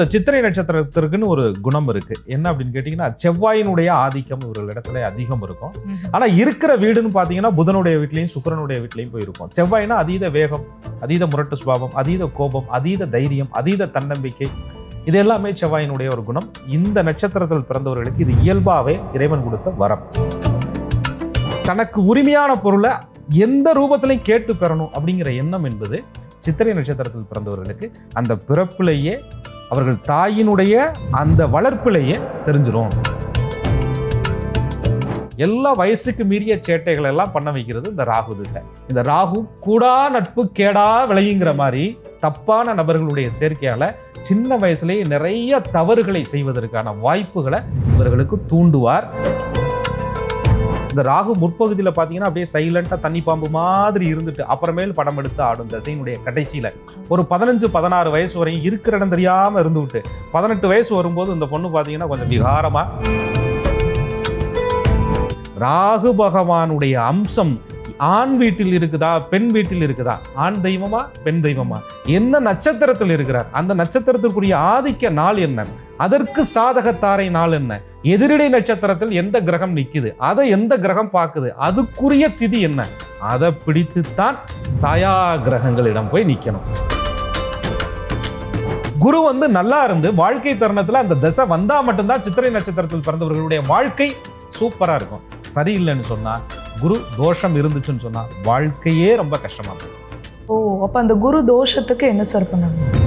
இந்த சித்திரை நட்சத்திரத்திற்குன்னு ஒரு குணம் இருக்கு. என்ன அப்படின்னு கேட்டீங்கன்னா, செவ்வாயினுடைய ஆதிக்கம் இவர்களிடத்துல அதிகம் இருக்கும். ஆனா இருக்கிற வீடுன்னு பாத்தீங்கன்னா புதனுடைய வீட்லயும் சுக்கிரனுடைய வீட்லயும் போயிருக்கும். செவ்வாய்னா அதீத வேகம், அதீத முரட்டு சுபாவம், அதீத கோபம், அதீத தைரியம், அதீத தன்னம்பிக்கை, இது எல்லாமே செவ்வாயினுடைய ஒரு குணம். இந்த நட்சத்திரத்தில் பிறந்தவர்களுக்கு இது இயல்பாவே இறைவன் கொடுத்த வரம். தனக்கு உரிமையான பொருளை எந்த ரூபத்திலையும் கேட்டு பெறணும் அப்படிங்கிற எண்ணம் என்பது சித்திரை நட்சத்திரத்தில் பிறந்தவர்களுக்கு அந்த பிறப்பிலேயே அவர்கள் தாயினுடைய அந்த வளர்ப்பிலேயே தெரிஞ்சிடும். எல்லா வயசுக்கு மீறிய சேட்டைகள் எல்லாம் பண்ண வைக்கிறது இந்த ராகு திசை. இந்த ராகு கூடா நட்பு கேடா விளையுங்கிற மாதிரி தப்பான நபர்களுடைய சேர்க்கையால சின்ன வயசுலேயே நிறைய தவறுகளை செய்வதற்கான வாய்ப்புகளை இவர்களுக்கு தூண்டுவார். இந்த ராகு முற்பகுதியில் பார்த்தீங்கன்னா அப்படியே சைலண்டாக தண்ணி பாம்பு மாதிரி இருந்துட்டு அப்புறமேல் படம் எடுத்து ஆடும். தசையினுடைய கடைசியில் ஒரு 15-16 வயசு வரையும் இருக்கிற இடம் தெரியாமல் இருந்து விட்டு 18 வயசு வரும்போது இந்த பொண்ணு பார்த்தீங்கன்னா கொஞ்சம் விகாரமா. ராகு பகவானுடைய அம்சம் ஆண் வீட்டில் இருக்குதா பெண் வீட்டில் இருக்குதா, ஆண் தெய்வமா பெண் தெய்வமா, என்ன நட்சத்திரத்தில் இருக்கிறார், அந்த நட்சத்திரத்திற்குரிய ஆதிக்க நாள் என்ன, அதற்கு சாதகத்தாரை நாள் என்ன, எதிரிடை நட்சத்திரத்தில் எந்த கிரகம் நிக்குது, அதை எந்த கிரகம் பார்க்குது, அதுக்குரிய திதி என்ன, அதை பிடித்துத்தான் சாயா கிரகங்களிடம் போய் நிக்கணும். குரு நல்லா இருந்து வாழ்க்கை தருணத்துல அந்த தசை வந்தா மட்டும்தான் சித்திரை நட்சத்திரத்தில் பிறந்தவர்களுடைய வாழ்க்கை சூப்பரா இருக்கும். சரியில்லைன்னு சொன்னா, குரு தோஷம் இருந்துச்சுன்னு சொன்னா வாழ்க்கையே ரொம்ப கஷ்டமா இருக்கும். அப்ப அந்த குரு தோஷத்துக்கு என்ன சார் பண்ணணும்?